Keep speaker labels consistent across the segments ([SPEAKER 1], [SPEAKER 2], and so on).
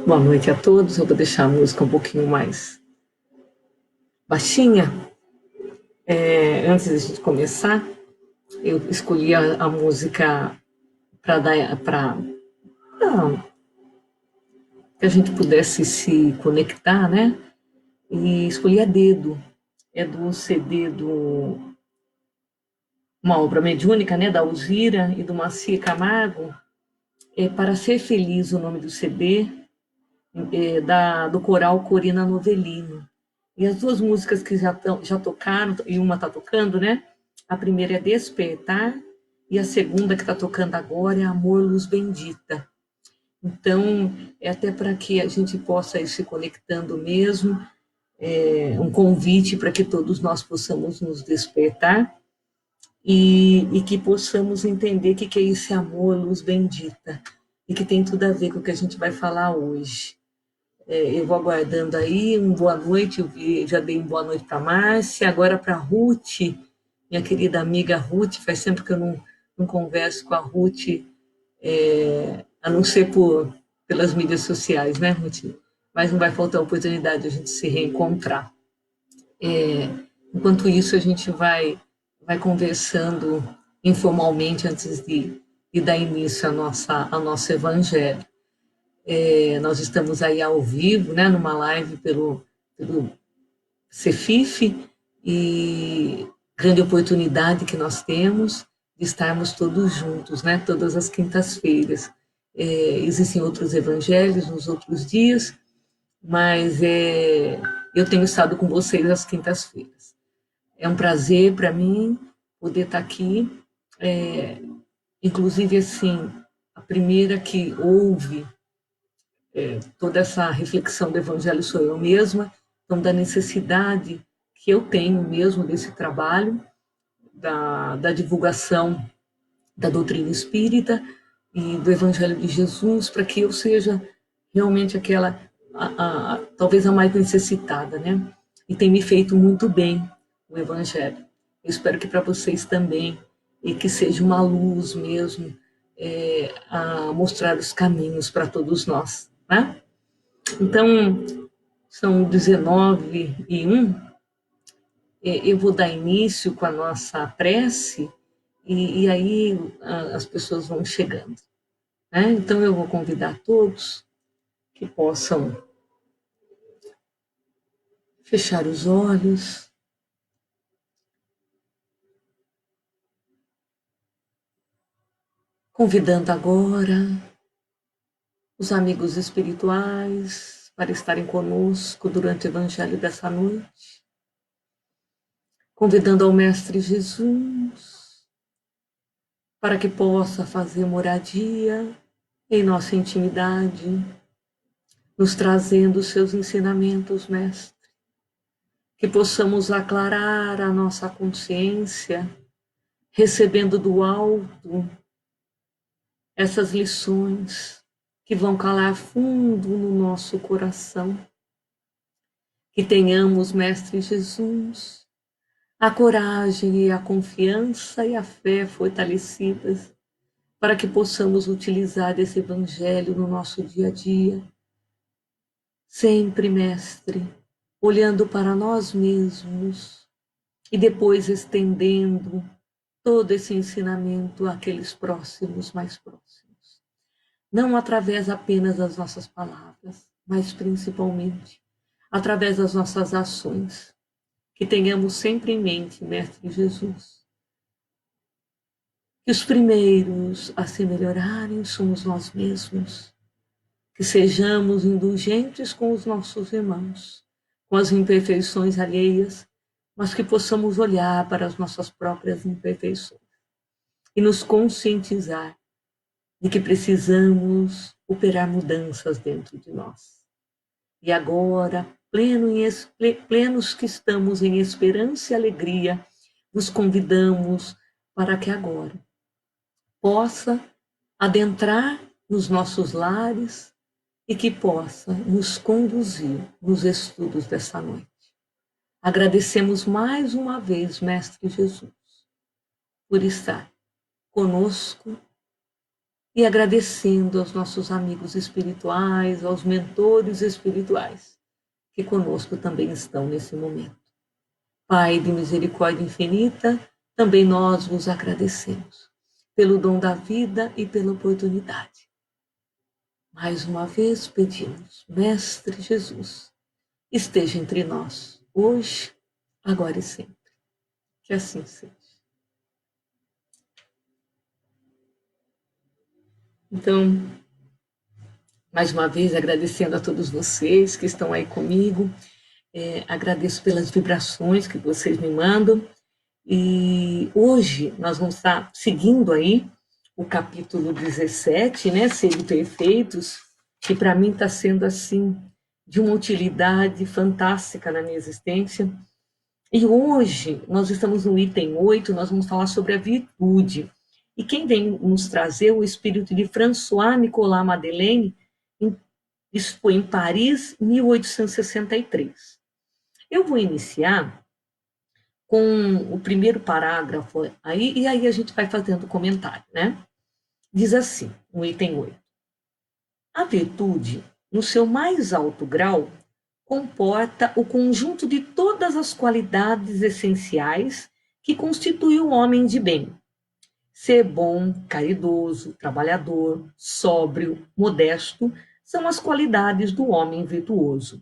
[SPEAKER 1] Boa noite a todos. Eu vou deixar a música um pouquinho mais baixinha. Antes de a gente começar, eu escolhi a música para que a gente pudesse se conectar, né? E escolhi a dedo. É do CD do uma obra mediúnica, né? Da Alzira e do Maci Camargo. É Para Ser Feliz o nome do CD, do coral Corina Novellino. E as duas músicas que já tocaram, e uma está tocando, né? A primeira é Despertar, e a segunda que está tocando agora é Amor, Luz Bendita. Então, é até para que a gente possa ir se conectando mesmo, um convite para que todos nós possamos nos despertar e que possamos entender o que é esse amor, luz bendita, e que tem tudo a ver com o que a gente vai falar hoje. Eu vou aguardando aí, boa noite, já dei uma boa noite para a Márcia, agora para a Ruth, minha querida amiga Ruth, faz tempo que eu não converso com a Ruth, a não ser pelas mídias sociais, né, Ruth? Mas não vai faltar oportunidade de a gente se reencontrar. Enquanto isso, a gente vai conversando informalmente antes de dar início ao nosso evangelho. Nós estamos aí ao vivo, né, numa live pelo Cefif, e grande oportunidade que nós temos de estarmos todos juntos, né, todas as quintas-feiras. Existem outros evangelhos nos outros dias, mas eu tenho estado com vocês às quintas-feiras. É um prazer para mim poder estar aqui, inclusive, assim, a primeira que ouve toda essa reflexão do Evangelho sou eu mesma, então da necessidade que eu tenho mesmo desse trabalho, da divulgação da doutrina espírita e do Evangelho de Jesus, para que eu seja realmente aquela, talvez a mais necessitada, né? E tem me feito muito bem o Evangelho. Eu espero que para vocês também, e que seja uma luz mesmo, a mostrar os caminhos para todos nós, né? Então, são 19h01, eu vou dar início com a nossa prece, e aí as pessoas vão chegando. Né? Então, eu vou convidar todos que possam fechar os olhos, convidando agora os amigos espirituais para estarem conosco durante o Evangelho dessa noite, convidando ao Mestre Jesus para que possa fazer moradia em nossa intimidade, nos trazendo os seus ensinamentos, Mestre, que possamos aclarar a nossa consciência, recebendo do alto essas lições que vão calar fundo no nosso coração. Que tenhamos, Mestre Jesus, a coragem e a confiança e a fé fortalecidas para que possamos utilizar esse Evangelho no nosso dia a dia. Sempre, Mestre, olhando para nós mesmos e depois estendendo todo esse ensinamento àqueles próximos, mais próximos. Não através apenas das nossas palavras, mas principalmente através das nossas ações. Que tenhamos sempre em mente, Mestre Jesus, que os primeiros a se melhorarem somos nós mesmos. Que sejamos indulgentes com os nossos irmãos, com as imperfeições alheias, mas que possamos olhar para as nossas próprias imperfeições e nos conscientizar de que precisamos operar mudanças dentro de nós. E agora, plenos que estamos em esperança e alegria, vos convidamos para que agora possa adentrar nos nossos lares e que possa nos conduzir nos estudos dessa noite. Agradecemos mais uma vez, Mestre Jesus, por estar conosco e agradecendo aos nossos amigos espirituais, aos mentores espirituais, que conosco também estão nesse momento. Pai de misericórdia infinita, também nós vos agradecemos pelo dom da vida e pela oportunidade. Mais uma vez pedimos, Mestre Jesus, esteja entre nós, hoje, agora e sempre. Que assim seja. Então, mais uma vez, agradecendo a todos vocês que estão aí comigo, agradeço pelas vibrações que vocês me mandam, e hoje nós vamos estar seguindo aí o capítulo 17, né, Sede Perfeitos, que para mim está sendo assim, de uma utilidade fantástica na minha existência. E hoje nós estamos no item 8, nós vamos falar sobre a virtude. E quem vem nos trazer o espírito de François Nicolas Madeleine, isso foi em Paris, 1863. Eu vou iniciar com o primeiro parágrafo aí, e aí a gente vai fazendo comentário, né? Diz assim, no item 8. A virtude, no seu mais alto grau, comporta o conjunto de todas as qualidades essenciais que constituem o homem de bem. Ser bom, caridoso, trabalhador, sóbrio, modesto, são as qualidades do homem virtuoso.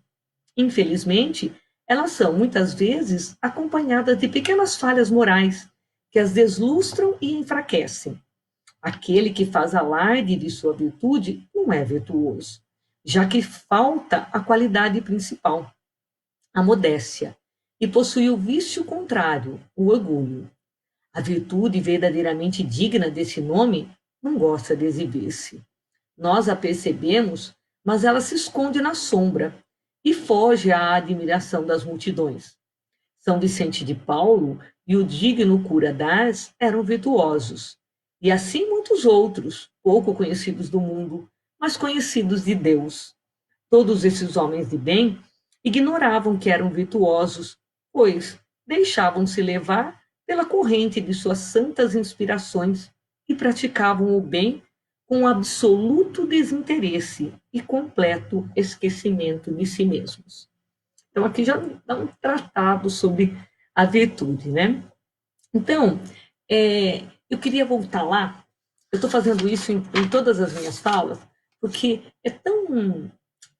[SPEAKER 1] Infelizmente, elas são, muitas vezes, acompanhadas de pequenas falhas morais, que as deslustram e enfraquecem. Aquele que faz alarde de sua virtude não é virtuoso, já que falta a qualidade principal, a modéstia, e possui o vício contrário, o orgulho. A virtude verdadeiramente digna desse nome não gosta de exibir-se. Nós a percebemos, mas ela se esconde na sombra e foge à admiração das multidões. São Vicente de Paulo e o digno cura d'Ars eram virtuosos, e assim muitos outros, pouco conhecidos do mundo, mas conhecidos de Deus. Todos esses homens de bem ignoravam que eram virtuosos, pois deixavam-se levar pela corrente de suas santas inspirações e praticavam o bem com absoluto desinteresse e completo esquecimento de si mesmos. Então, aqui já dá um tratado sobre a virtude, né? Então, eu queria voltar lá, eu estou fazendo isso em todas as minhas falas, porque é tão.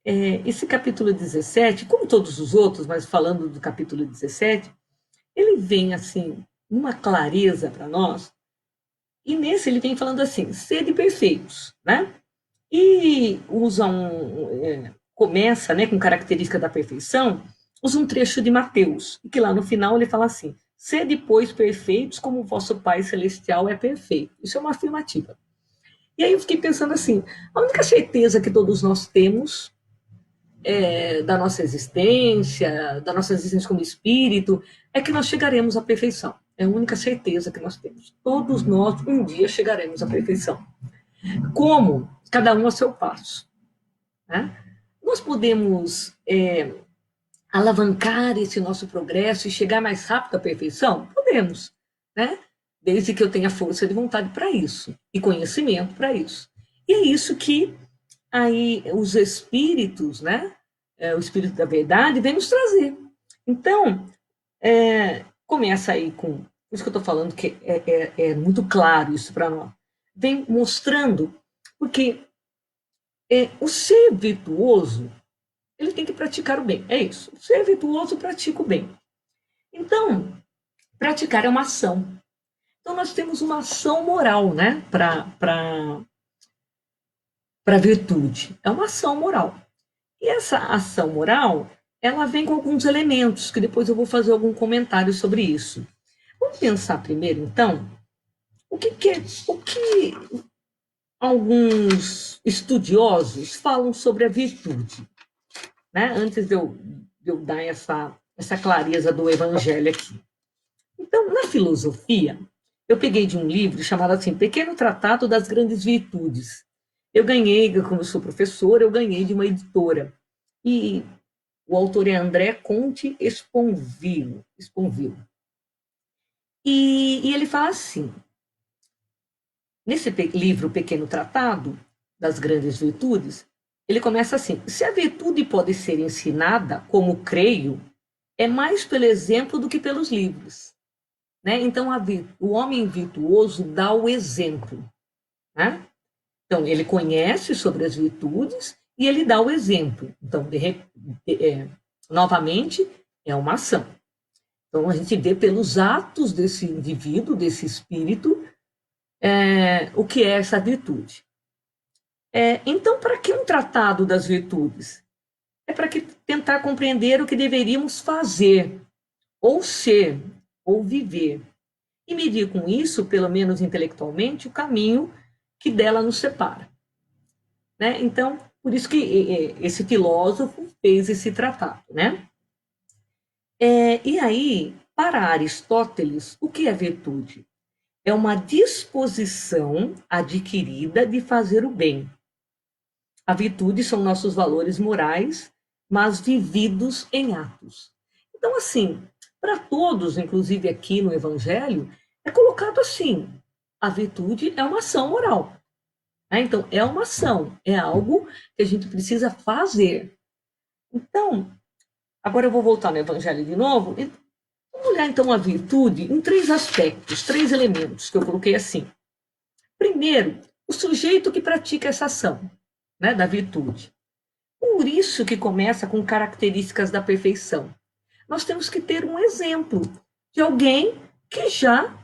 [SPEAKER 1] Esse capítulo 17, como todos os outros, mas falando do capítulo 17, ele vem assim, uma clareza para nós, e nesse ele vem falando assim, sede perfeitos, né? E começa, né, com característica da perfeição, usa um trecho de Mateus, que lá no final ele fala assim, sede, pois, perfeitos como o vosso Pai Celestial é perfeito. Isso é uma afirmativa. E aí eu fiquei pensando assim, a única certeza que todos nós temos da nossa existência como espírito, é que nós chegaremos à perfeição. É a única certeza que nós temos. Todos nós um dia chegaremos à perfeição. Como? Cada um a seu passo. Né? Nós podemos alavancar esse nosso progresso e chegar mais rápido à perfeição? Podemos, né? Desde que eu tenha força de vontade para isso e conhecimento para isso. E é isso que aí os espíritos, né? O espírito da verdade vem nos trazer. Então, começa aí com, por isso que eu estou falando que é muito claro isso para nós. Vem mostrando, porque o ser virtuoso, ele tem que praticar o bem. É isso. O ser virtuoso pratica o bem. Então, praticar é uma ação. Então, nós temos uma ação moral, né? Para a virtude. É uma ação moral. E essa ação moral, ela vem com alguns elementos, que depois eu vou fazer algum comentário sobre isso. Vamos pensar primeiro, então, o que alguns estudiosos falam sobre a virtude, né? Antes de eu dar essa clareza do evangelho aqui. Então, na filosofia, eu peguei de um livro chamado assim, Pequeno Tratado das Grandes Virtudes. Eu ganhei, como eu sou professora, eu ganhei de uma editora. E o autor é André Comte Sponville. E ele fala assim, Nesse livro Pequeno Tratado das Grandes Virtudes, ele começa assim: se a virtude pode ser ensinada, como creio, é mais pelo exemplo do que pelos livros. Né? Então, o homem virtuoso dá o exemplo. Né? Então, ele conhece sobre as virtudes e ele dá o exemplo. Então, novamente, é uma ação. Então, a gente vê pelos atos desse indivíduo, desse espírito, o que é essa virtude. Então, para que um tratado das virtudes? É para tentar compreender o que deveríamos fazer, ou ser, ou viver, e medir com isso, pelo menos intelectualmente, o caminho que dela nos separa. Né? Então, por isso que esse filósofo fez esse tratado. Né? E aí, para Aristóteles, o que é virtude? É uma disposição adquirida de fazer o bem. A virtude são nossos valores morais, mas vividos em atos. Então, assim, para todos, inclusive aqui no Evangelho, é colocado assim: a virtude é uma ação moral. Né? Então, é uma ação, é algo que a gente precisa fazer. Então, agora eu vou voltar no Evangelho de novo. Vamos olhar então a virtude em 3 aspectos, 3 elementos que eu coloquei assim. Primeiro, o sujeito que pratica essa ação, né, da virtude. Por isso que começa com características da perfeição. Nós temos que ter um exemplo de alguém que já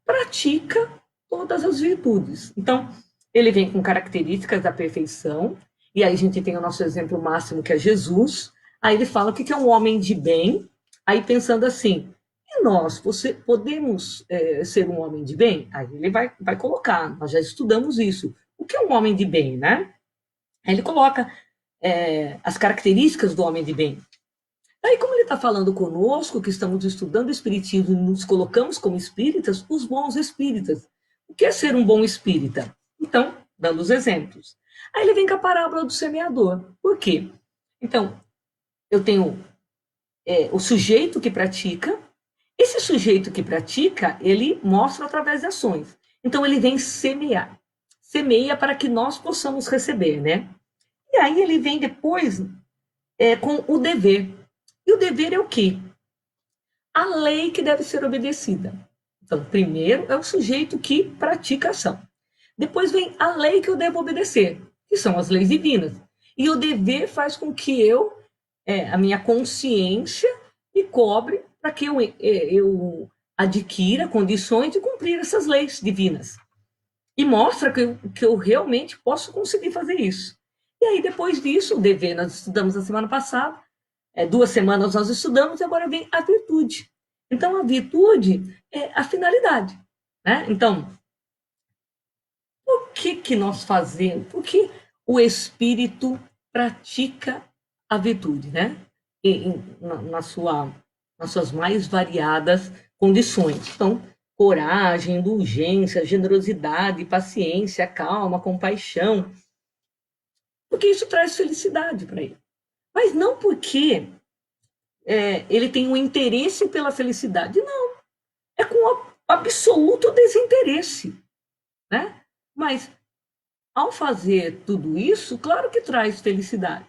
[SPEAKER 1] pratica todas as virtudes. Então, ele vem com características da perfeição, e aí a gente tem o nosso exemplo máximo, que é Jesus. Aí ele fala o que é um homem de bem, aí pensando assim: e nós, podemos ser um homem de bem? Aí ele vai colocar, nós já estudamos isso. O que é um homem de bem, né? Aí ele coloca as características do homem de bem. Aí, como ele está falando conosco, que estamos estudando o Espiritismo e nos colocamos como espíritas, os bons espíritas. O que é ser um bom espírita? Então, dando os exemplos. Aí ele vem com a parábola do semeador. Por quê? Então, eu tenho o sujeito que pratica. Esse sujeito que pratica, ele mostra através de ações. Então, ele vem semear. Semeia para que nós possamos receber, né? E aí ele vem depois com o dever. E o dever é o quê? A lei que deve ser obedecida. Então, primeiro é o sujeito que pratica a ação. Depois vem a lei que eu devo obedecer, que são as leis divinas. E o dever faz com que a minha consciência me cobre para que eu adquira condições de cumprir essas leis divinas. E mostra que eu realmente posso conseguir fazer isso. E aí, depois disso, o dever nós estudamos na semana passada, 2 semanas nós estudamos, e agora vem a virtude. Então, a virtude é a finalidade. Né? Então, por que nós fazemos? Por que o espírito pratica a virtude? Né? Nas suas mais variadas condições. Então, coragem, indulgência, generosidade, paciência, calma, compaixão. Porque isso traz felicidade para ele. Mas não porque ele tem um interesse pela felicidade. Não. É com absoluto desinteresse. Né? Mas, ao fazer tudo isso, claro que traz felicidade.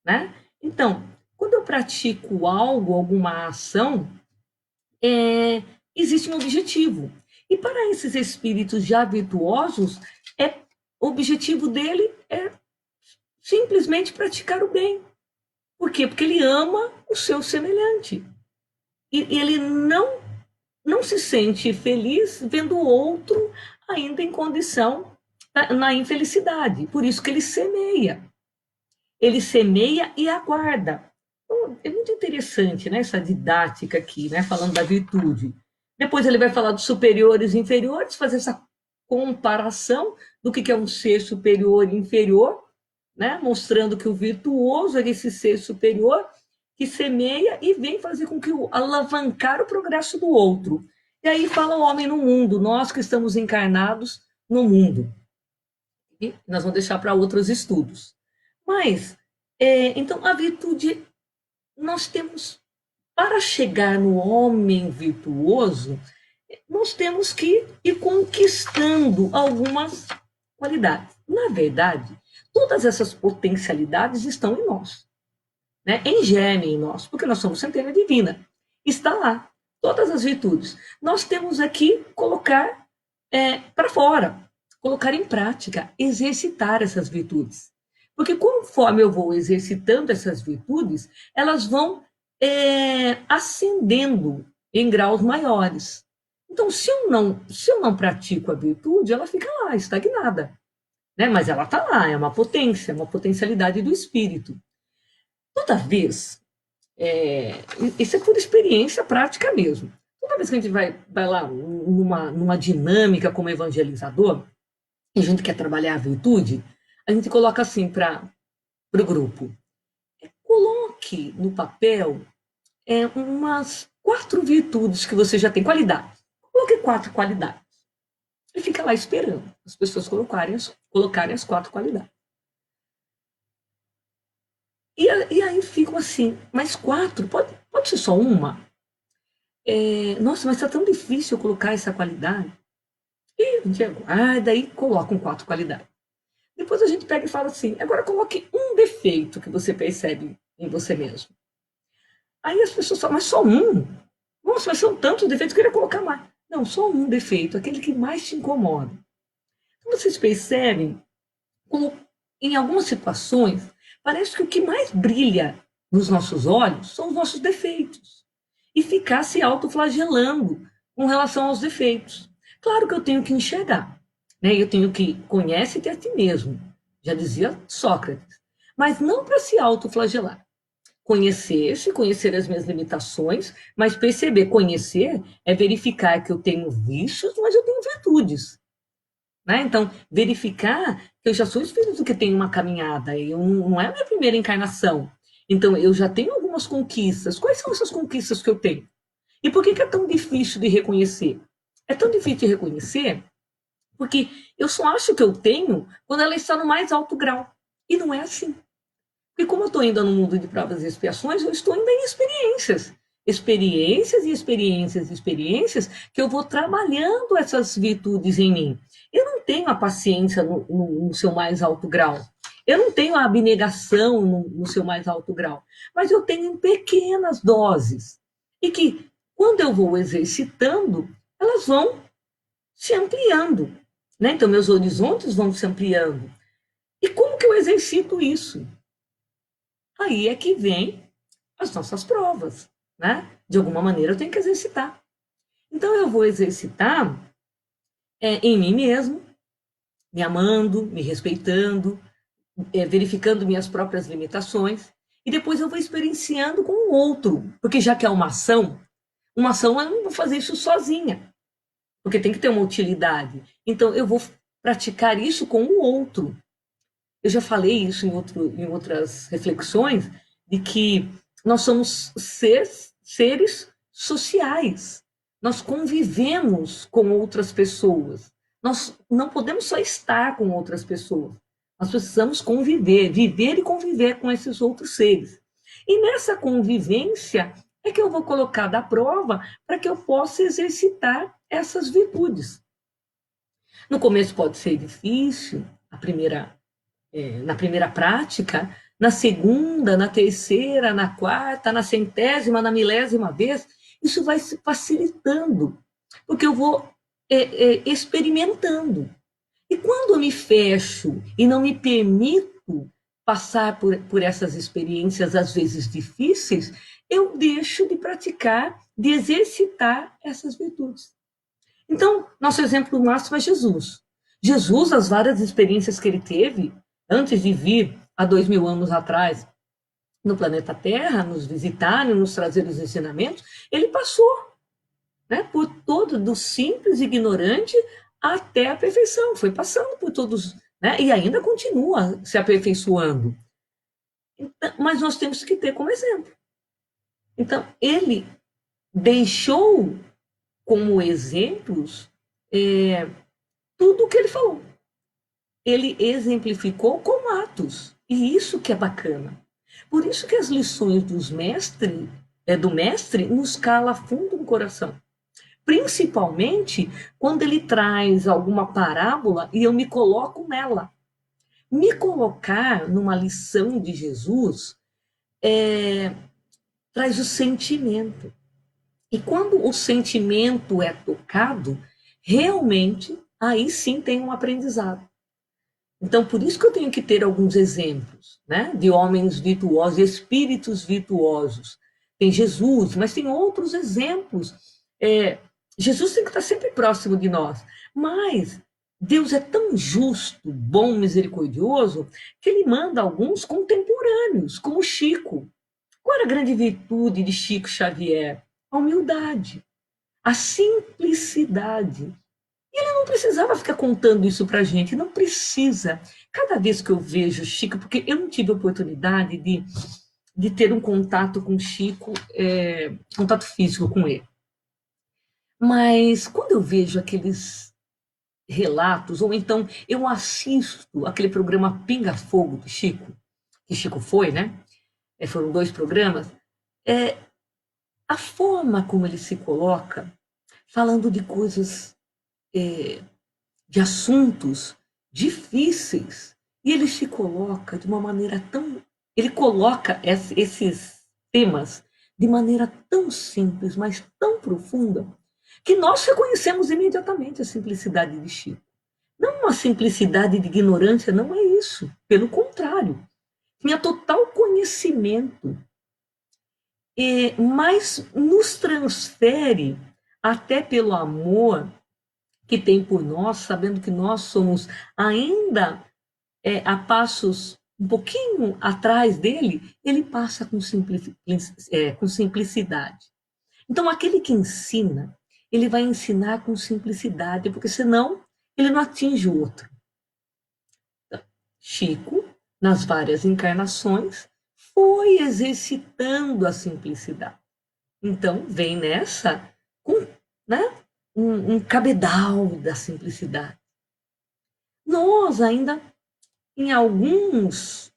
[SPEAKER 1] Né? Então, quando eu pratico algo, alguma ação, existe um objetivo. E para esses espíritos já virtuosos, o objetivo dele é simplesmente praticar o bem. Por quê? Porque ele ama o seu semelhante. E ele não se sente feliz vendo o outro ainda em condição na infelicidade. Por isso que ele semeia. Ele semeia e aguarda. Então, é muito interessante, né, essa didática aqui, né, falando da virtude. Depois ele vai falar dos superiores e inferiores, fazer essa comparação do que é um ser superior e inferior, né, mostrando que o virtuoso é esse ser superior que semeia e vem fazer com que alavancar o progresso do outro. E aí fala o homem no mundo, nós que estamos encarnados no mundo. E nós vamos deixar para outros estudos. Mas, então, a virtude, nós temos, para chegar no homem virtuoso, nós temos que ir conquistando algumas qualidades. Na verdade, todas essas potencialidades estão em nós, né? Em gêmeo em nós, porque nós somos centelha divina. Está lá, todas as virtudes. Nós temos aqui colocar para fora, colocar em prática, exercitar essas virtudes. Porque conforme eu vou exercitando essas virtudes, elas vão ascendendo em graus maiores. Então, se eu não pratico a virtude, ela fica lá, estagnada. Né? Mas ela está lá, é uma potência, uma potencialidade do espírito. Toda vez, isso é por experiência prática mesmo. Toda vez que a gente vai lá numa dinâmica como evangelizador, e a gente quer trabalhar a virtude, a gente coloca assim para o grupo. Coloque no papel umas 4 virtudes que você já tem, qualidade. Coloque 4 qualidades. E fica lá esperando as pessoas colocarem as 4 qualidades. E aí ficam assim, mas 4? Pode ser só uma? Nossa, mas está tão difícil eu colocar essa qualidade. E a gente aguarda e coloca 4 qualidades. Depois a gente pega e fala assim, agora coloque um defeito que você percebe em você mesmo. Aí as pessoas falam, mas só um? Nossa, mas são tantos defeitos, eu queria colocar mais. Não, só um defeito, aquele que mais te incomoda. Então, vocês percebem como, em algumas situações, parece que o que mais brilha nos nossos olhos são os nossos defeitos. E ficar se autoflagelando com relação aos defeitos. Claro que eu tenho que enxergar, né? Eu tenho que conhece-te a ti mesmo, já dizia Sócrates. Mas não para se autoflagelar. Conhecer-se, conhecer as minhas limitações, mas perceber, conhecer é verificar que eu tenho vícios, mas eu tenho virtudes. Né? Então, verificar que eu já sou espírito que tem uma caminhada, não é a minha primeira encarnação. Então, eu já tenho algumas conquistas. Quais são essas conquistas que eu tenho? E por que é tão difícil de reconhecer? É tão difícil de reconhecer porque eu só acho que eu tenho quando ela está no mais alto grau. E não é assim. E como eu estou ainda no mundo de provas e expiações, eu estou ainda em experiências. Experiências e experiências e experiências que eu vou trabalhando essas virtudes em mim. Eu não tenho a paciência no seu mais alto grau. Eu não tenho a abnegação no seu mais alto grau. Mas eu tenho em pequenas doses. E que, quando eu vou exercitando, elas vão se ampliando. Né? Então, meus horizontes vão se ampliando. E como que eu exercito isso? Aí é que vem as nossas provas, né? De alguma maneira eu tenho que exercitar. Então eu vou exercitar em mim mesmo, me amando, me respeitando, verificando minhas próprias limitações, e depois eu vou experienciando com o outro, porque já que é uma ação eu não vou fazer isso sozinha, porque tem que ter uma utilidade. Então eu vou praticar isso com o outro. Eu já falei isso em outras reflexões, de que nós somos seres sociais. Nós convivemos com outras pessoas. Nós não podemos só estar com outras pessoas. Nós precisamos conviver, viver e conviver com esses outros seres. E nessa convivência é que eu vou colocar da prova para que eu possa exercitar essas virtudes. No começo pode ser difícil, na primeira prática, na segunda, na terceira, na quarta, na centésima, na milésima vez, isso vai se facilitando, porque eu vou experimentando. E quando eu me fecho e não me permito passar por essas experiências, às vezes difíceis, eu deixo de praticar, de exercitar essas virtudes. Então, nosso exemplo máximo é Jesus. Jesus, as várias experiências que ele teve, antes de vir há 2000 anos atrás no planeta Terra, nos visitar, nos trazer os ensinamentos, ele passou, né, por todo, do simples ignorante até a perfeição, foi passando por todos, né, e ainda continua se aperfeiçoando. Então, mas nós temos que ter como exemplo. Então, ele deixou como exemplos tudo o que ele falou. Ele exemplificou com atos. E isso que é bacana. Por isso que as lições do mestre nos cala fundo no coração. Principalmente quando ele traz alguma parábola e eu me coloco nela. Me colocar numa lição de Jesus traz o sentimento. E quando o sentimento é tocado, realmente, aí sim tem um aprendizado. Então, por isso que eu tenho que ter alguns exemplos, né, de homens virtuosos, espíritos virtuosos. Tem Jesus, mas tem outros exemplos. Jesus tem que estar sempre próximo de nós, mas Deus é tão justo, bom, misericordioso, que ele manda alguns contemporâneos, como Chico. Qual era a grande virtude de Chico Xavier? A humildade, a simplicidade. Não precisava ficar contando isso para a gente, não precisa. Cada vez que eu vejo Chico, porque eu não tive oportunidade de ter um contato com Chico, contato físico com ele. Mas quando eu vejo aqueles relatos, ou então eu assisto aquele programa Pinga Fogo de Chico, que Chico foi, né? Foram 2 programas. A forma como ele se coloca, falando de coisas, de assuntos difíceis, e ele se coloca de uma maneira tão. Ele coloca esses temas de maneira tão simples, mas tão profunda, que nós reconhecemos imediatamente a simplicidade de Chico. Não uma simplicidade de ignorância, não é isso. Pelo contrário, tinha total conhecimento, mas nos transfere, até pelo amor que tem por nós, sabendo que nós somos ainda a passos um pouquinho atrás dele, ele passa com simplicidade. Então, aquele que ensina, ele vai ensinar com simplicidade, porque senão ele não atinge o outro. Chico, nas várias encarnações, foi exercitando a simplicidade. Então, vem nessa, né, um cabedal da simplicidade. Nós ainda, em algumas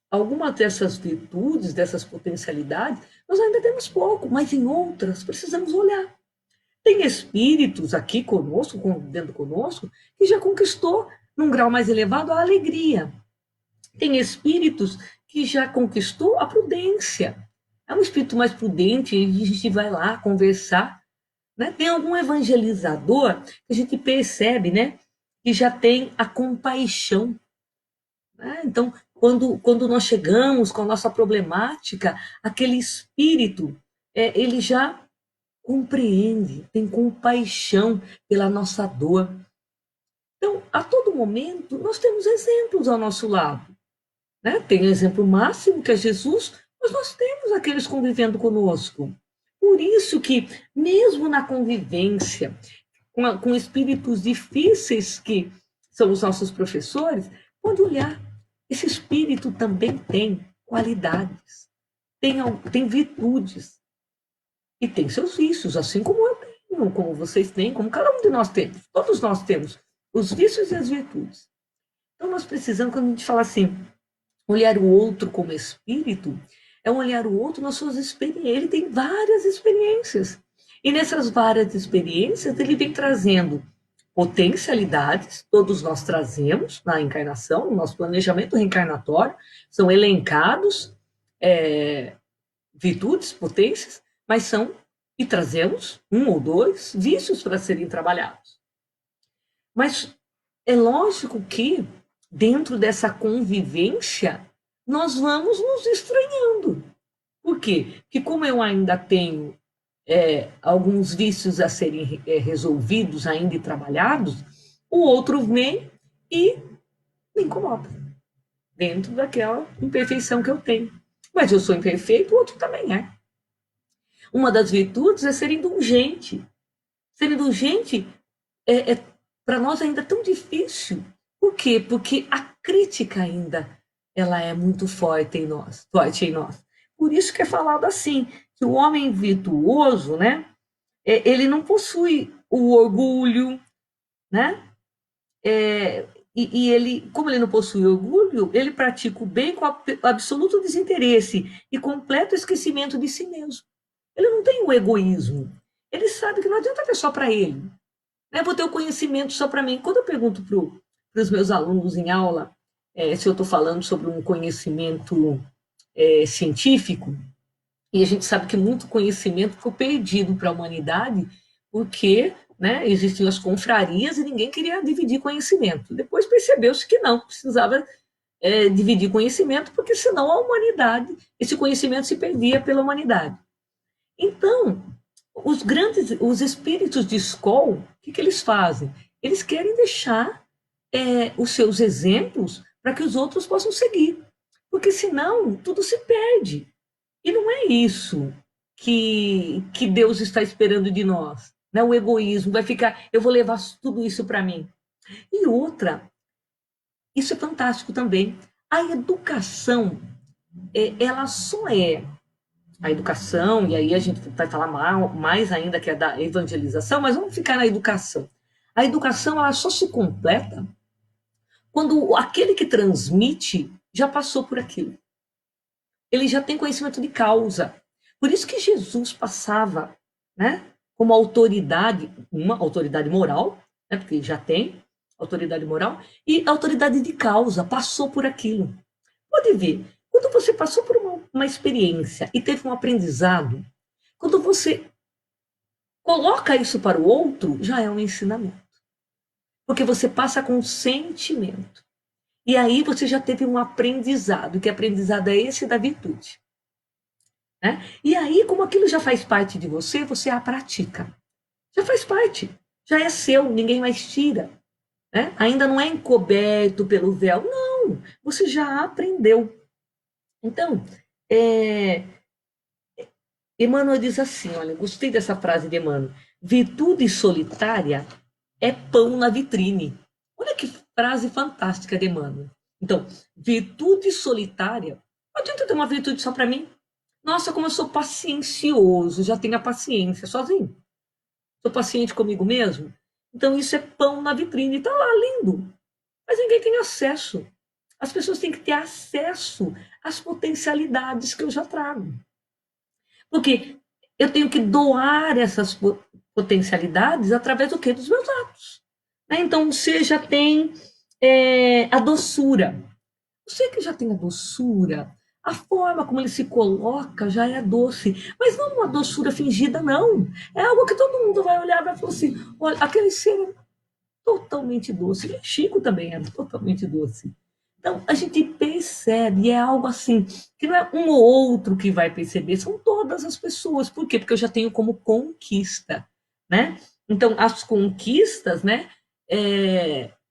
[SPEAKER 1] dessas virtudes, dessas potencialidades, nós ainda temos pouco, mas em outras precisamos olhar. Tem espíritos aqui conosco, convivendo conosco, que já conquistou, num grau mais elevado, a alegria. Tem espíritos que já conquistou a prudência. É um espírito mais prudente, a gente vai lá conversar. Né? Tem algum evangelizador que a gente percebe, né, que já tem a compaixão. Né? Então, quando nós chegamos com a nossa problemática, aquele espírito, ele já compreende, tem compaixão pela nossa dor. Então, a todo momento, nós temos exemplos ao nosso lado. Né? Tem o exemplo máximo, que é Jesus, mas nós temos aqueles convivendo conosco. Por isso que, mesmo na convivência com espíritos difíceis, que são os nossos professores, pode olhar, esse espírito também tem qualidades, tem virtudes, e tem seus vícios, assim como eu tenho, como vocês têm, como cada um de nós temos. Todos nós temos os vícios e as virtudes. Então, nós precisamos, quando a gente fala assim, olhar o outro como espírito, é olhar o outro nas suas experiências. Ele tem várias experiências. E nessas várias experiências, ele vem trazendo potencialidades, todos nós trazemos na encarnação, no nosso planejamento reencarnatório, são elencados virtudes, potências, mas e trazemos um ou dois vícios para serem trabalhados. Mas é lógico que, dentro dessa convivência, nós vamos nos estranhando. Por quê? Porque como eu ainda tenho alguns vícios a serem resolvidos ainda e trabalhados, o outro vem e me incomoda, dentro daquela imperfeição que eu tenho. Mas eu sou imperfeito, o outro também é. Uma das virtudes é ser indulgente. Ser indulgente para nós ainda tão difícil. Por quê? Porque a crítica ainda ela é muito forte em nós. Por isso que é falado assim, que o homem virtuoso, né, ele não possui o orgulho, né? E ele, como ele não possui orgulho, ele pratica o bem com absoluto desinteresse e completo esquecimento de si mesmo. Ele não tem o egoísmo. Ele sabe que não adianta ter só para ele. Né? Vou ter o conhecimento só para mim. Quando eu pergunto para os meus alunos em aula se eu estou falando sobre um conhecimento científico, e a gente sabe que muito conhecimento ficou perdido para a humanidade, porque né, existiam as confrarias e ninguém queria dividir conhecimento. Depois percebeu-se que não, precisava dividir conhecimento, porque senão a humanidade, esse conhecimento se perdia pela humanidade. Então, os espíritos de escola, o que eles fazem? Eles querem deixar os seus exemplos para que os outros possam seguir, porque senão tudo se perde. E não é isso que Deus está esperando de nós. Né? O egoísmo vai ficar, eu vou levar tudo isso para mim. E outra, isso é fantástico também. A educação, ela só é a educação, e aí a gente vai falar mais ainda que é da evangelização, mas vamos ficar na educação. A educação ela só se completa quando aquele que transmite já passou por aquilo. Ele já tem conhecimento de causa. Por isso que Jesus passava, né, como autoridade, uma autoridade moral, né, porque já tem autoridade moral, e autoridade de causa, passou por aquilo. Pode ver, quando você passou por uma experiência e teve um aprendizado, quando você coloca isso para o outro, já é um ensinamento. Porque você passa com sentimento. E aí você já teve um aprendizado. Que aprendizado é esse da virtude? Né? E aí, como aquilo já faz parte de você, você a pratica. Já faz parte. Já é seu, ninguém mais tira. Né? Ainda não é encoberto pelo véu. Não, você já aprendeu. Então, Emmanuel diz assim, olha, gostei dessa frase de Emmanuel. Virtude solitária é pão na vitrine. Olha que frase fantástica de Emmanuel. Então, virtude solitária, não adianta ter uma virtude só para mim. Nossa, como eu sou paciencioso, já tenho a paciência sozinho. Sou paciente comigo mesmo. Então, isso é pão na vitrine. Está lá, lindo. Mas ninguém tem acesso. As pessoas têm que ter acesso às potencialidades que eu já trago. Porque eu tenho que doar essas potencialidades através do quê? Dos meus atos. Né? Então, você já tem a doçura. Você que já tem a doçura, a forma como ele se coloca já é doce. Mas não uma doçura fingida, não. É algo que todo mundo vai olhar e vai falar assim: olha, aquele ser é totalmente doce. Chico também era totalmente doce. Então, a gente percebe, é algo assim, que não é um ou outro que vai perceber, são todas as pessoas. Por quê? Porque eu já tenho como conquista, né? Então, as conquistas, né,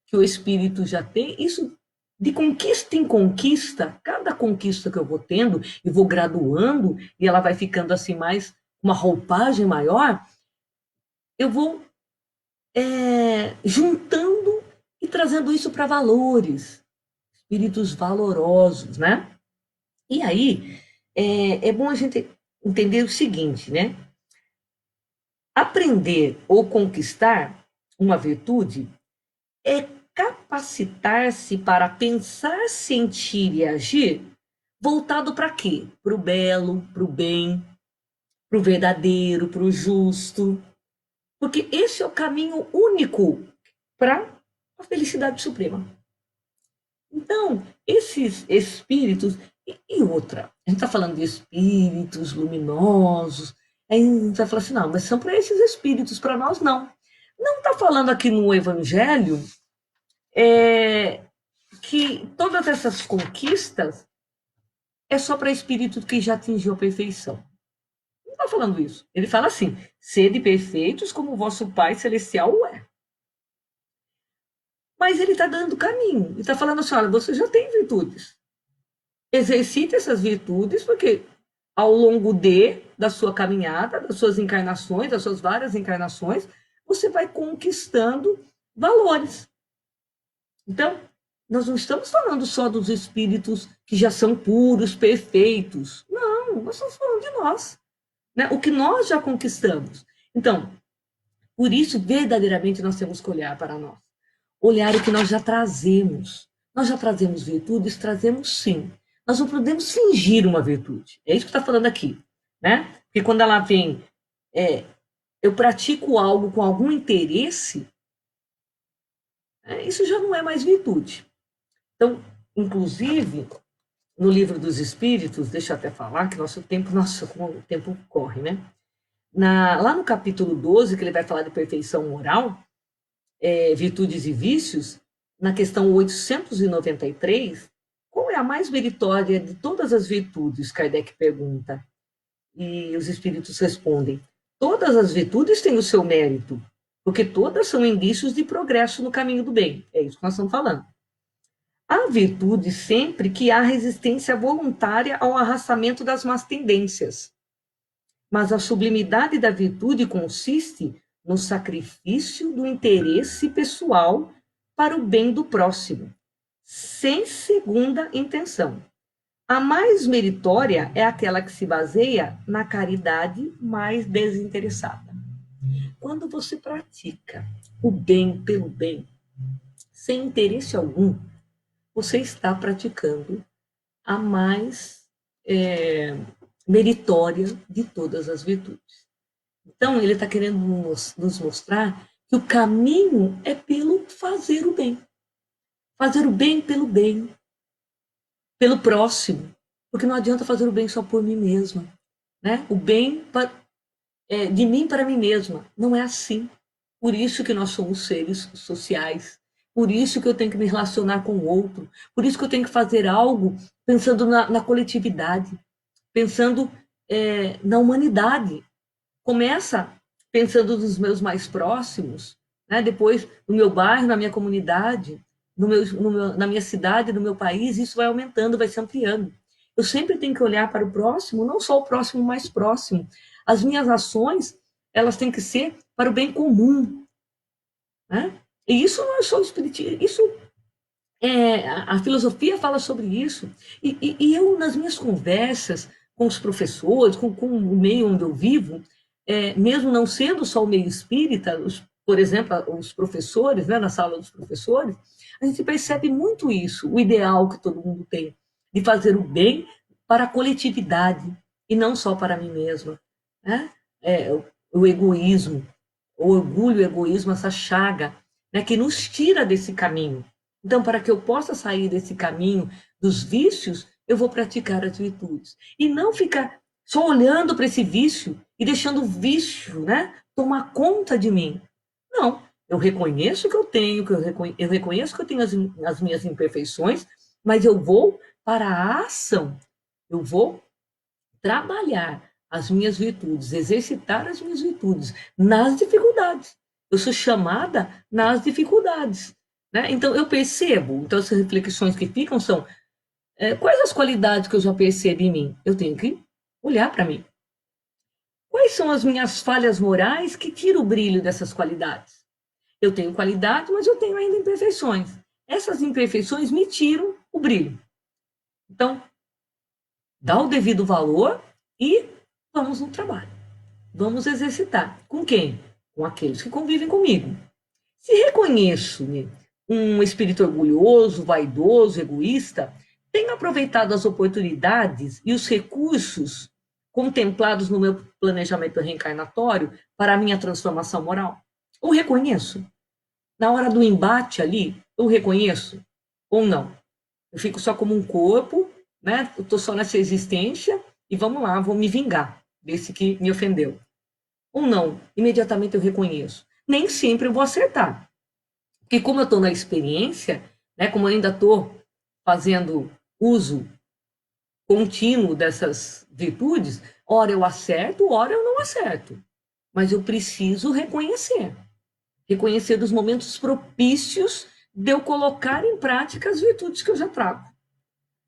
[SPEAKER 1] que o espírito já tem, isso de conquista em conquista, cada conquista que eu vou tendo e vou graduando, e ela vai ficando assim mais, uma roupagem maior, eu vou juntando e trazendo isso para valores, espíritos valorosos, né? E aí, é bom a gente entender o seguinte, né? Aprender ou conquistar uma virtude é capacitar-se para pensar, sentir e agir voltado para quê? Para o belo, para o bem, para o verdadeiro, para o justo. Porque esse é o caminho único para a felicidade suprema. Então, esses espíritos, e outra, a gente está falando de espíritos luminosos, aí a gente vai falar assim, não, mas são para esses espíritos, para nós não. Não está falando aqui no Evangelho que todas essas conquistas é só para espírito que já atingiu a perfeição. Não está falando isso. Ele fala assim, sede perfeitos como o vosso Pai Celestial o é. Mas ele está dando caminho. Ele está falando assim, olha, você já tem virtudes. Exercite essas virtudes, porque ao longo da sua caminhada, das suas encarnações, das suas várias encarnações, você vai conquistando valores. Então, nós não estamos falando só dos espíritos que já são puros, perfeitos. Não, nós estamos falando de nós. Né? O que nós já conquistamos. Então, por isso, verdadeiramente, nós temos que olhar para nós. Olhar o que nós já trazemos. Nós já trazemos virtudes? Trazemos sim. Nós não podemos fingir uma virtude. É isso que está falando aqui. Né? Porque quando ela vem eu pratico algo com algum interesse, isso já não é mais virtude. Então, inclusive, no Livro dos Espíritos, deixa eu até falar que como o tempo corre, né? Lá no capítulo 12, que ele vai falar de perfeição moral, virtudes e vícios, na questão 893, qual é a mais meritória de todas as virtudes? Kardec pergunta. E os espíritos respondem: todas as virtudes têm o seu mérito, porque todas são indícios de progresso no caminho do bem. É isso que nós estamos falando. Há virtude sempre que há resistência voluntária ao arrastamento das más tendências. Mas a sublimidade da virtude consiste no sacrifício do interesse pessoal para o bem do próximo, sem segunda intenção. A mais meritória é aquela que se baseia na caridade mais desinteressada. Quando você pratica o bem pelo bem, sem interesse algum, você está praticando a mais meritória de todas as virtudes. Então, ele está querendo nos mostrar que o caminho é pelo fazer o bem. Fazer o bem, pelo próximo. Porque não adianta fazer o bem só por mim mesma. Né? O bem de mim para mim mesma. Não é assim. Por isso que nós somos seres sociais. Por isso que eu tenho que me relacionar com o outro. Por isso que eu tenho que fazer algo pensando na coletividade. Pensando na humanidade. Começa pensando nos meus mais próximos, né? Depois no meu bairro, na minha comunidade, na minha cidade, no meu país, isso vai aumentando, vai se ampliando. Eu sempre tenho que olhar para o próximo, não só o próximo mais próximo. As minhas ações, elas têm que ser para o bem comum. Né? E isso não é só o espiritismo, isso a filosofia fala sobre isso. E eu, nas minhas conversas com os professores, com o meio onde eu vivo, mesmo não sendo só o meio espírita, por exemplo, os professores, né, na sala dos professores, a gente percebe muito isso, o ideal que todo mundo tem, de fazer o bem para a coletividade, e não só para mim mesma. Né? O egoísmo, o orgulho, o egoísmo, essa chaga, né, que nos tira desse caminho. Então, para que eu possa sair desse caminho dos vícios, eu vou praticar as virtudes. E não ficar só olhando para esse vício e deixando o vício, né, tomar conta de mim. Não, eu reconheço que eu tenho, eu reconheço que eu tenho as minhas imperfeições, mas eu vou para a ação. Eu vou trabalhar as minhas virtudes, exercitar as minhas virtudes nas dificuldades. Eu sou chamada nas dificuldades. Né? Então, eu percebo, então essas reflexões que ficam são quais as qualidades que eu já percebo em mim? Eu tenho que olhar para mim. Quais são as minhas falhas morais que tiram o brilho dessas qualidades? Eu tenho qualidade, mas eu tenho ainda imperfeições. Essas imperfeições me tiram o brilho. Então, dá o devido valor e vamos no trabalho. Vamos exercitar. Com quem? Com aqueles que convivem comigo. Se reconheço-me um espírito orgulhoso, vaidoso, egoísta, tenho aproveitado as oportunidades e os recursos contemplados no meu planejamento reencarnatório para a minha transformação moral? Ou reconheço? Na hora do embate ali, eu reconheço? Ou não? Eu fico só como um corpo, né? Eu estou só nessa existência e vamos lá, vou me vingar desse que me ofendeu. Ou não? Imediatamente eu reconheço. Nem sempre eu vou acertar. Porque como eu estou na experiência, né, como eu ainda estou fazendo uso contínuo dessas virtudes, ora eu acerto, ora eu não acerto. Mas eu preciso reconhecer. Reconhecer dos momentos propícios de eu colocar em prática as virtudes que eu já trago.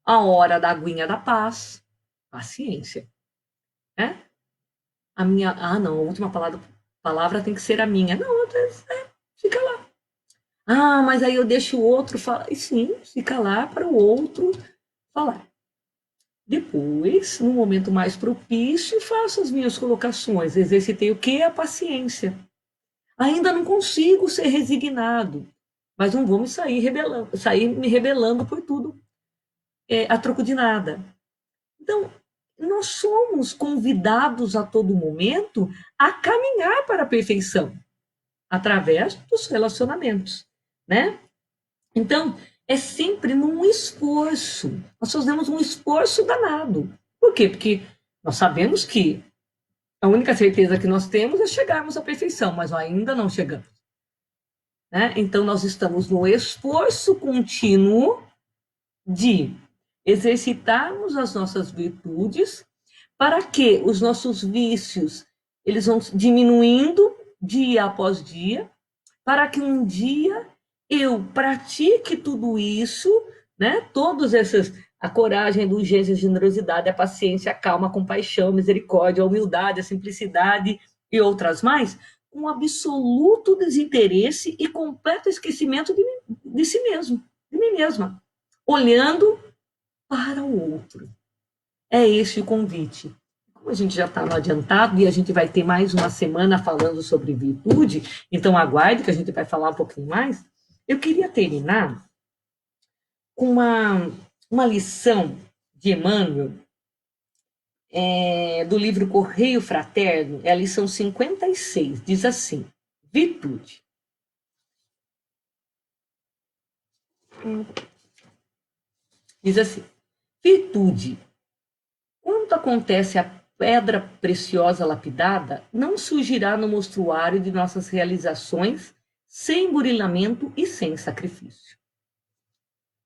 [SPEAKER 1] A hora da aguinha da paz, paciência. Né? Não, a última palavra tem que ser a minha. Não, fica lá. Mas aí eu deixo o outro falar. E sim, fica lá para o outro falar. Depois, no momento mais propício, faço as minhas colocações. Exercitei o que? A paciência. Ainda não consigo ser resignado, mas não vou sair me rebelando por tudo a troco de nada. Então, nós somos convidados a todo momento a caminhar para a perfeição através dos relacionamentos, né? Então, é sempre num esforço. Nós fazemos um esforço danado. Por quê? Porque nós sabemos que a única certeza que nós temos é chegarmos à perfeição, mas nós ainda não chegamos, né? Então, nós estamos no esforço contínuo de exercitarmos as nossas virtudes para que os nossos vícios eles vão diminuindo dia após dia, para que um dia eu pratique tudo isso, né? Todos esses, a coragem, a indulgência, a generosidade, a paciência, a calma, a compaixão, a misericórdia, a humildade, a simplicidade e outras mais, com absoluto desinteresse e completo esquecimento de si mesmo, de mim mesma, olhando para o outro. É esse o convite. Como a gente já está no adiantado e a gente vai ter mais uma semana falando sobre virtude, então aguarde que a gente vai falar um pouquinho mais. Eu queria terminar com uma lição de Emmanuel, do livro Correio Fraterno, é a lição 56, diz assim, virtude. Diz assim, virtude, quando acontece a pedra preciosa lapidada, não surgirá no mostruário de nossas realizações sem burilamento e sem sacrifício.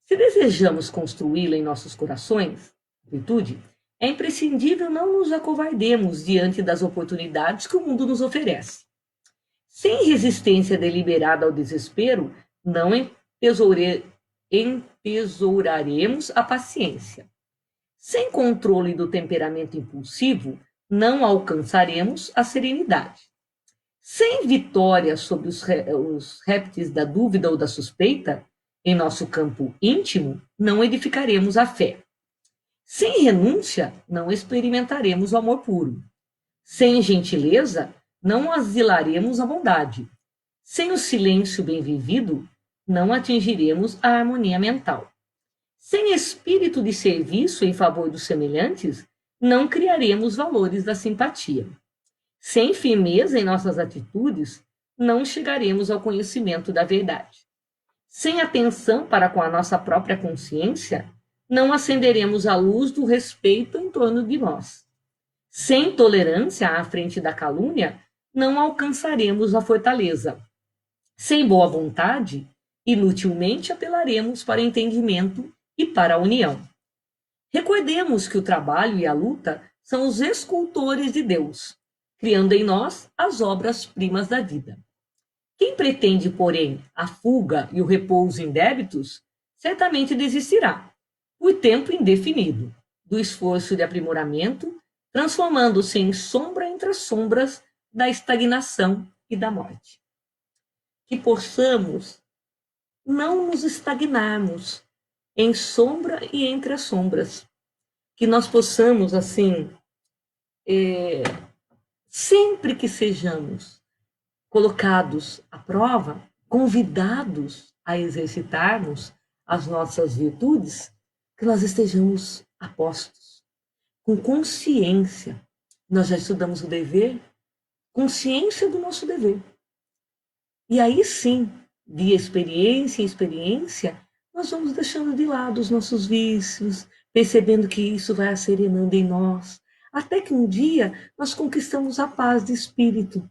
[SPEAKER 1] Se desejamos construí-la em nossos corações, virtude, é imprescindível não nos acovardemos diante das oportunidades que o mundo nos oferece. Sem resistência deliberada ao desespero, não entesouraremos a paciência. Sem controle do temperamento impulsivo, não alcançaremos a serenidade. Sem vitória sobre os répteis da dúvida ou da suspeita, em nosso campo íntimo, não edificaremos a fé. Sem renúncia, não experimentaremos o amor puro. Sem gentileza, não asilaremos a bondade. Sem o silêncio bem vivido, não atingiremos a harmonia mental. Sem espírito de serviço em favor dos semelhantes, não criaremos valores da simpatia. Sem firmeza em nossas atitudes, não chegaremos ao conhecimento da verdade. Sem atenção para com a nossa própria consciência, não acenderemos a luz do respeito em torno de nós. Sem tolerância à frente da calúnia, não alcançaremos a fortaleza. Sem boa vontade, inutilmente apelaremos para entendimento e para a união. Recordemos que o trabalho e a luta são os escultores de Deus, criando em nós as obras-primas da vida. Quem pretende, porém, a fuga e o repouso indébitos, certamente desistirá, por tempo indefinido, do esforço de aprimoramento, transformando-se em sombra entre as sombras da estagnação e da morte. Que possamos não nos estagnarmos em sombra e entre as sombras. Que nós possamos, assim, sempre que sejamos colocados à prova, convidados a exercitarmos as nossas virtudes, que nós estejamos a postos, com consciência. Nós já estudamos o dever, consciência do nosso dever. E aí sim, de experiência em experiência, nós vamos deixando de lado os nossos vícios, percebendo que isso vai serenando em nós, até que um dia nós conquistamos a paz de espírito.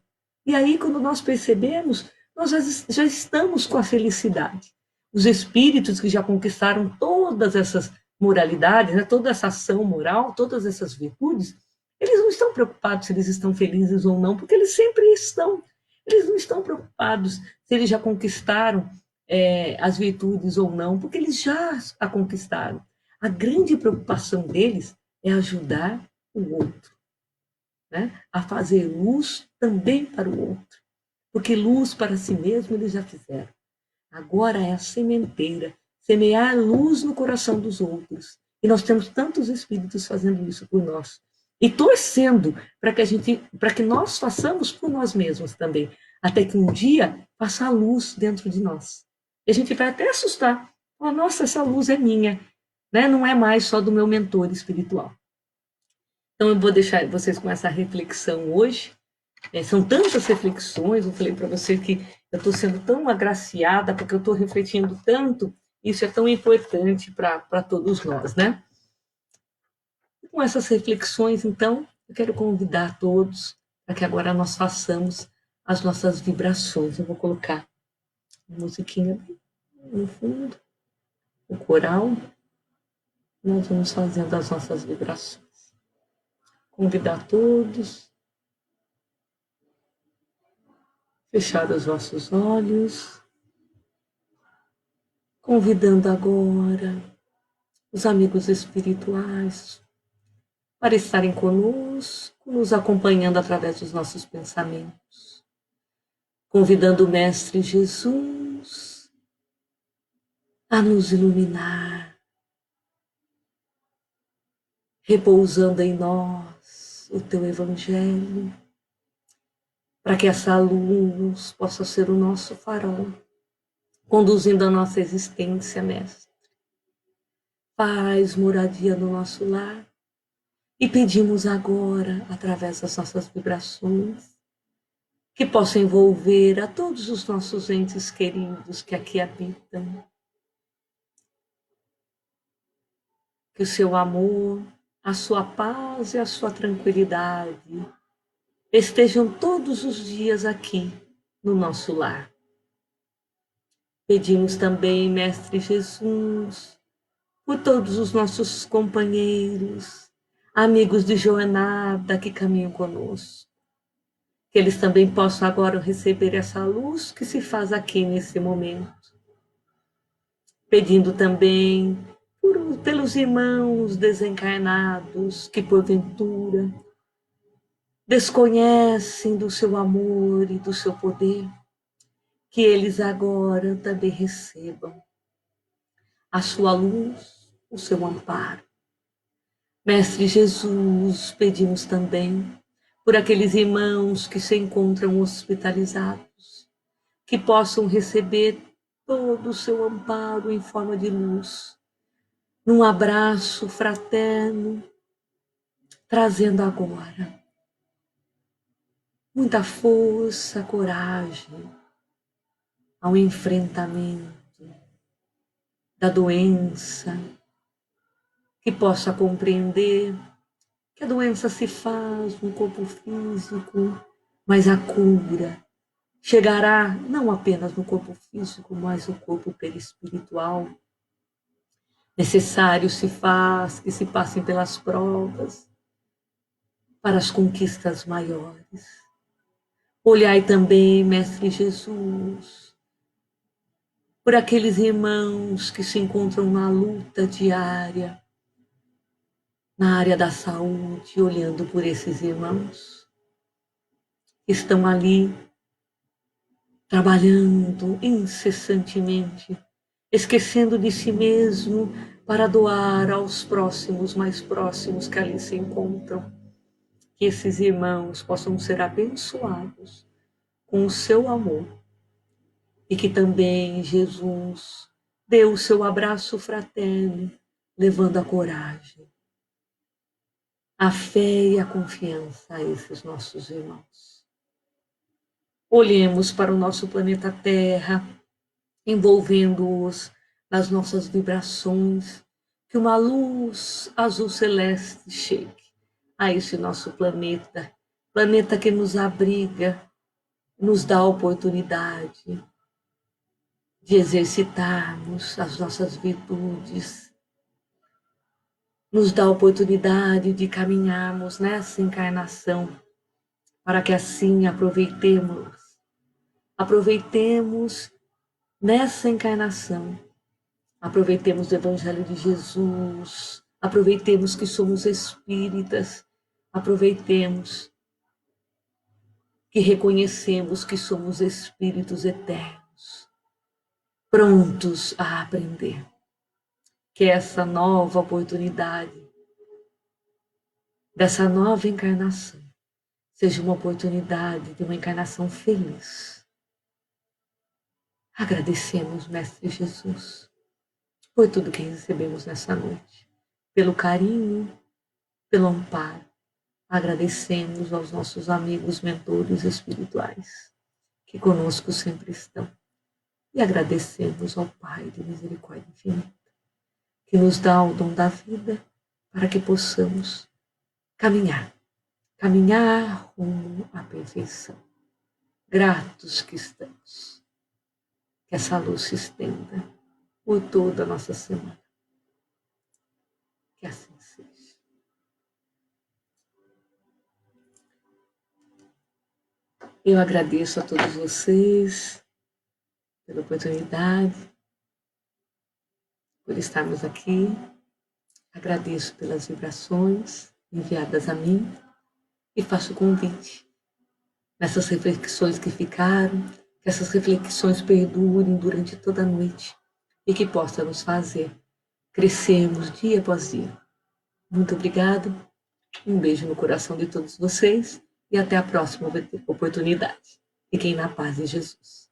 [SPEAKER 1] E aí, quando nós percebemos, nós já estamos com a felicidade. Os espíritos que já conquistaram todas essas moralidades, né, toda essa ação moral, todas essas virtudes, eles não estão preocupados se eles estão felizes ou não, porque eles sempre estão. Eles não estão preocupados se eles já conquistaram as virtudes ou não, porque eles já a conquistaram. A grande preocupação deles é ajudar o outro, né? A fazer luz também para o outro, porque luz para si mesmo eles já fizeram. Agora é a sementeira, semear luz no coração dos outros. E nós temos tantos espíritos fazendo isso por nós. E torcendo para que nós façamos por nós mesmos também, até que um dia faça a luz dentro de nós. E a gente vai até assustar. Oh, nossa, essa luz é minha, né? Não é mais só do meu mentor espiritual. Então, eu vou deixar vocês com essa reflexão hoje. São tantas reflexões, eu falei para você que eu estou sendo tão agraciada, porque eu estou refletindo tanto, isso é tão importante para todos nós, né? E com essas reflexões, então, eu quero convidar todos para que agora nós façamos as nossas vibrações. Eu vou colocar uma musiquinha no fundo, o coral, nós vamos fazendo as nossas vibrações. Convidar todos, fechar os vossos olhos, convidando agora os amigos espirituais para estarem conosco, nos acompanhando através dos nossos pensamentos, convidando o Mestre Jesus a nos iluminar, repousando em nós o teu Evangelho, para que essa luz possa ser o nosso farol, conduzindo a nossa existência, Mestre. Faz moradia no nosso lar e pedimos agora, através das nossas vibrações, que possa envolver a todos os nossos entes queridos que aqui habitam, que o seu amor, a sua paz e a sua tranquilidade estejam todos os dias aqui no nosso lar. Pedimos também, Mestre Jesus, por todos os nossos companheiros, amigos de jornada que caminham conosco, que eles também possam agora receber essa luz que se faz aqui nesse momento. Pedindo também pelos irmãos desencarnados que porventura desconhecem do seu amor e do seu poder, que eles agora também recebam a sua luz, o seu amparo. Mestre Jesus, pedimos também por aqueles irmãos que se encontram hospitalizados, que possam receber todo o seu amparo em forma de luz, num abraço fraterno, trazendo agora muita força, coragem ao enfrentamento da doença, que possa compreender que a doença se faz no corpo físico, mas a cura chegará não apenas no corpo físico, mas no corpo perispiritual. Necessário se faz que se passem pelas provas para as conquistas maiores. Olhai também, Mestre Jesus, por aqueles irmãos que se encontram na luta diária, na área da saúde, olhando por esses irmãos que estão ali trabalhando incessantemente, esquecendo de si mesmo para doar aos próximos, mais próximos que ali se encontram. Que esses irmãos possam ser abençoados com o seu amor e que também Jesus dê o seu abraço fraterno, levando a coragem, a fé e a confiança a esses nossos irmãos. Olhemos para o nosso planeta Terra, envolvendo-os nas nossas vibrações, que uma luz azul celeste chegue a esse nosso planeta, planeta que nos abriga, nos dá a oportunidade de exercitarmos as nossas virtudes, nos dá a oportunidade de caminharmos nessa encarnação, para que assim aproveitemos nessa encarnação, aproveitemos o Evangelho de Jesus, aproveitemos que somos espíritas, aproveitemos que reconhecemos que somos espíritos eternos, prontos a aprender. Que essa nova oportunidade, dessa nova encarnação, seja uma oportunidade de uma encarnação feliz. Agradecemos, Mestre Jesus, por tudo que recebemos nessa noite, pelo carinho, pelo amparo, Agradecemos aos nossos amigos mentores espirituais, que conosco sempre estão. E agradecemos ao Pai de misericórdia infinita, que nos dá o dom da vida para que possamos caminhar rumo à perfeição. Gratos que estamos. Que essa luz se estenda por toda a nossa semana. Que assim seja. Eu agradeço a todos vocês pela oportunidade, por estarmos aqui. Agradeço pelas vibrações enviadas a mim e faço o convite nessas reflexões que ficaram, que essas reflexões perdurem durante toda a noite e que possa nos fazer crescermos dia após dia. Muito obrigada, um beijo no coração de todos vocês e até a próxima oportunidade. Fiquem na paz de Jesus.